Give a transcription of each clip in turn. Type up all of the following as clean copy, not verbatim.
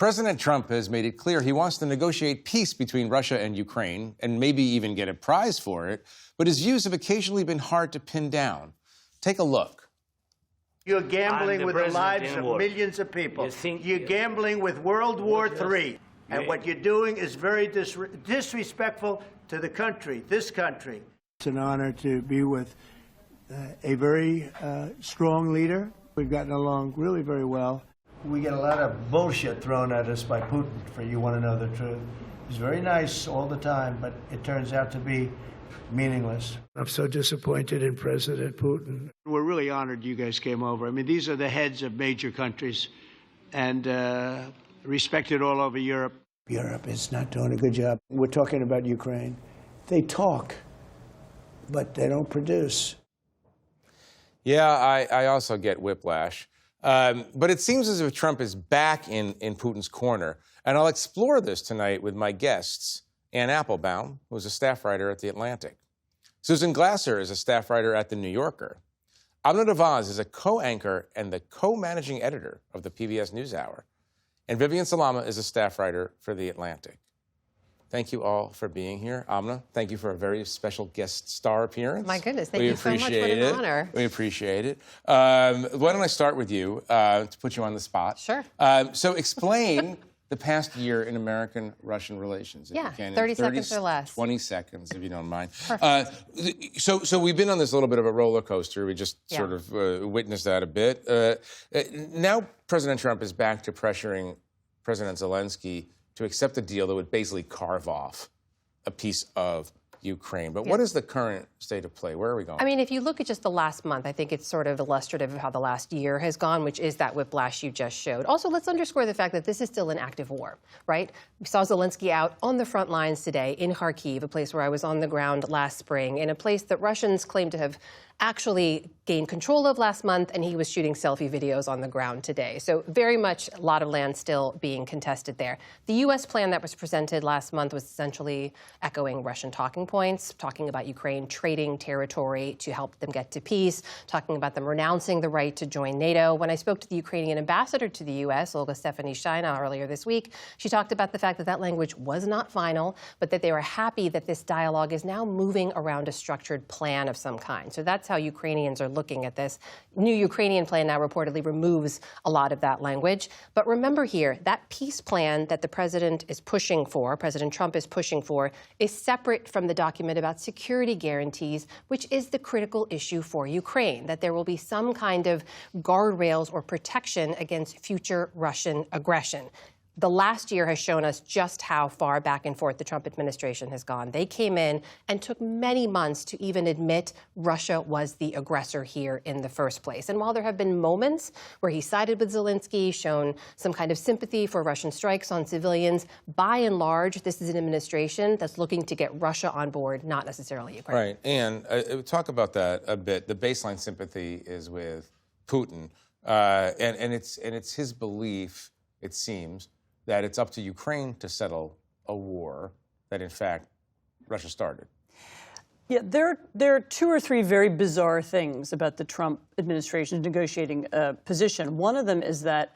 President Trump has made it clear he wants to negotiate peace between Russia and Ukraine, and maybe even get a prize for it, but his views have occasionally been hard to pin down. Take a look. You're gambling with the lives of millions of people. You're gambling with World War III. And what you're doing is very disrespectful to the country, this country. It's an honor to be with a very strong leader. We've gotten along really very well. We get a lot of bullshit thrown at us by Putin, for you want to know the truth. He's very nice all the time, but it turns out to be meaningless. I'm so disappointed in President Putin. We're really honored you guys came over. I mean, these are the heads of major countries and respected all over Europe. Europe is not doing a good job. We're talking about Ukraine. They talk, but they don't produce. Yeah, I also get whiplash. But it seems as if Trump is back in Putin's corner. And I'll explore this tonight with my guests, Ann Applebaum, who's a staff writer at The Atlantic. Susan Glasser is a staff writer at The New Yorker. Amna Davaz is a co-anchor and the co-managing editor of the PBS NewsHour. And Vivian Salama is a staff writer for The Atlantic. Thank you all for being here. Amna, thank you for a very special guest star appearance. My goodness, thank you so much. What an honor. We appreciate it. Why don't I start with you to put you on the spot? Sure. So explain the past year in American-Russian relations. Yeah, 30 seconds or less. 20 seconds, if you don't mind. Perfect. So we've been on this little bit of a roller coaster. We just sort of witnessed that a bit. Now President Trump is back to pressuring President Zelensky to accept a deal that would basically carve off a piece of Ukraine. But what is the current state of play? Where are we going? I mean, if you look at just the last month, I think it's sort of illustrative of how the last year has gone, which is that whiplash you just showed. Also, let's underscore the fact that this is still an active war, right? We saw Zelensky out on the front lines today in Kyiv, a place where I was on the ground last spring, in a place that Russians claim to have actually gained control of last month, and he was shooting selfie videos on the ground today. So very much a lot of land still being contested there. The U.S. plan that was presented last month was essentially echoing Russian talking points, talking about Ukraine trading territory to help them get to peace, talking about them renouncing the right to join NATO. When I spoke to the Ukrainian ambassador to the U.S., Olga Stefanishina, earlier this week, she talked about the fact that that language was not final, but that they were happy that this dialogue is now moving around a structured plan of some kind. So that's how Ukrainians are looking at this. New Ukrainian plan now reportedly removes a lot of that language. But remember here, that peace plan that the president is pushing for, President Trump is pushing for, is separate from the document about security guarantees, which is the critical issue for Ukraine, that there will be some kind of guardrails or protection against future Russian aggression. The last year has shown us just how far back and forth the Trump administration has gone. They came in and took many months to even admit Russia was the aggressor here in the first place. And while there have been moments where he sided with Zelensky, shown some kind of sympathy for Russian strikes on civilians, by and large, this is an administration that's looking to get Russia on board, not necessarily Ukraine. Right. And talk about that a bit. The baseline sympathy is with Putin. And it's his belief, it seems, that it's up to Ukraine to settle a war that, in fact, Russia started. Yeah, there are two or three very bizarre things about the Trump administration's negotiating position. One of them is that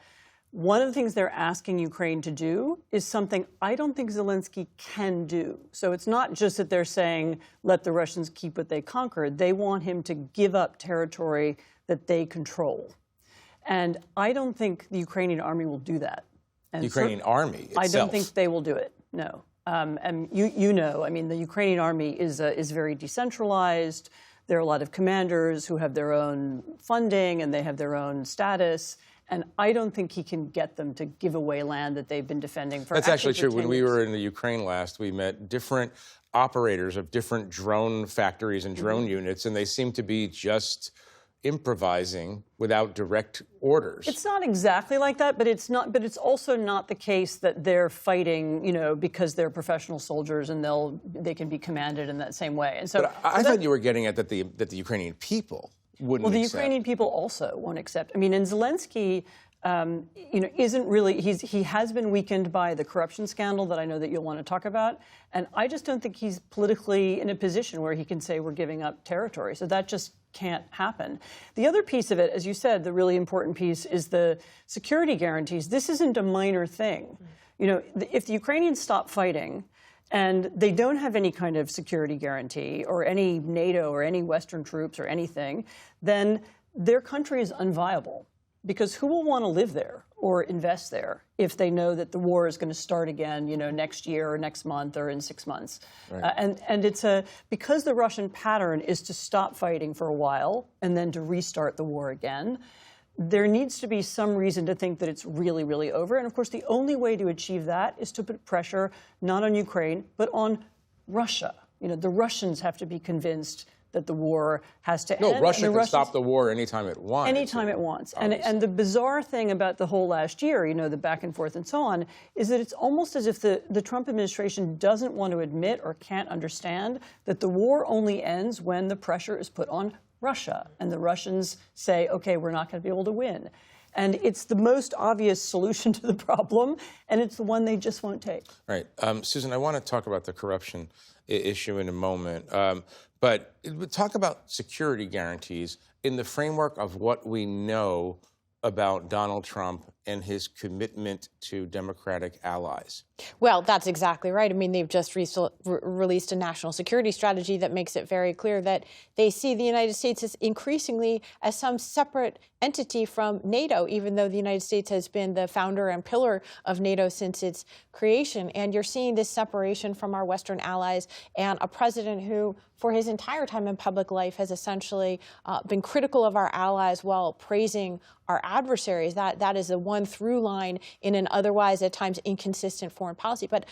one of the things they're asking Ukraine to do is something I don't think Zelensky can do. So it's not just that they're saying, let the Russians keep what they conquered. They want him to give up territory that they control. And I don't think the Ukrainian army will do that. And the Ukrainian army itself. I don't think they will do it, no. And you know, I mean, the Ukrainian army is very decentralized. There are a lot of commanders who have their own funding and they have their own status. And I don't think he can get them to give away land that they've been defending for. That's actually true. When 10 we years. were in the Ukraine last, we met different operators of different drone factories and drone units, and they seem to be just improvising without direct orders. It's not exactly like that, but it's not. But it's also not the case that they're fighting, you know, because they're professional soldiers and they can be commanded in that same way. And so, but I thought you were getting at that the Ukrainian people wouldn't. Well, the accept. Ukrainian people also won't accept. I mean, and Zelensky, you know, isn't really. He has been weakened by the corruption scandal that I know that you'll want to talk about, and I just don't think he's politically in a position where he can say we're giving up territory. So that just can't happen. The other piece of it, as you said, the really important piece is the security guarantees. This isn't a minor thing. You know, if the Ukrainians stop fighting and they don't have any kind of security guarantee or any NATO or any Western troops or anything, then their country is unviable. Because who will want to live there or invest there if they know that the war is going to start again, you know, next year or next month or in 6 months? Right. And it's because the Russian pattern is to stop fighting for a while and then to restart the war again, there needs to be some reason to think that it's really, really over. And of course, the only way to achieve that is to put pressure not on Ukraine, but on Russia. You know, the Russians have to be convinced that the war has to end. No, Russia can stop the war anytime it wants. Anytime it wants. And the bizarre thing about the whole last year, you know, the back and forth and so on, is that it's almost as if the Trump administration doesn't want to admit or can't understand that the war only ends when the pressure is put on Russia. And the Russians say, okay, we're not going to be able to win. And it's the most obvious solution to the problem, and it's the one they just won't take. Right. Susan, I want to talk about the corruption issue in a moment. But talk about security guarantees in the framework of what we know about Donald Trump and his commitment to Democratic allies. Well, that's exactly right. I mean, they've just released a national security strategy that makes it very clear that they see the United States as increasingly as some separate entity from NATO, even though the United States has been the founder and pillar of NATO since its creation. And you're seeing this separation from our Western allies and a president who, for his entire time in public life, has essentially been critical of our allies while praising our adversaries. That is the one through line in an otherwise at times inconsistent foreign policy. But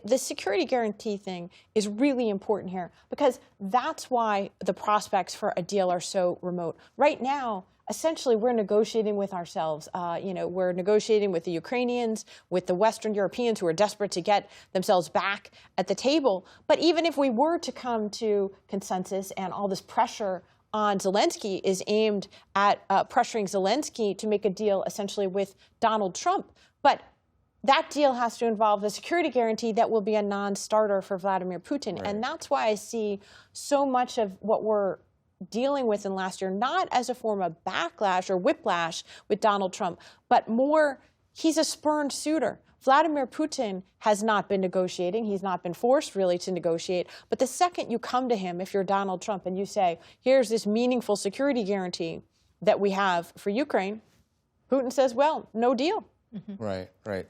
the security guarantee thing is really important here because that's why the prospects for a deal are so remote. Right now, essentially, we're negotiating with ourselves. You know, we're negotiating with the Ukrainians, with the Western Europeans who are desperate to get themselves back at the table. But even if we were to come to consensus and all this pressure on Zelensky is aimed at pressuring Zelensky to make a deal essentially with Donald Trump. But that deal has to involve the security guarantee that will be a non-starter for Vladimir Putin. Right. And that's why I see so much of what we're dealing with in last year, not as a form of backlash or whiplash with Donald Trump, but more, he's a spurned suitor. Vladimir Putin has not been negotiating. He's not been forced really to negotiate. But the second you come to him, if you're Donald Trump, and you say, here's this meaningful security guarantee that we have for Ukraine, Putin says, well, no deal. Right, right.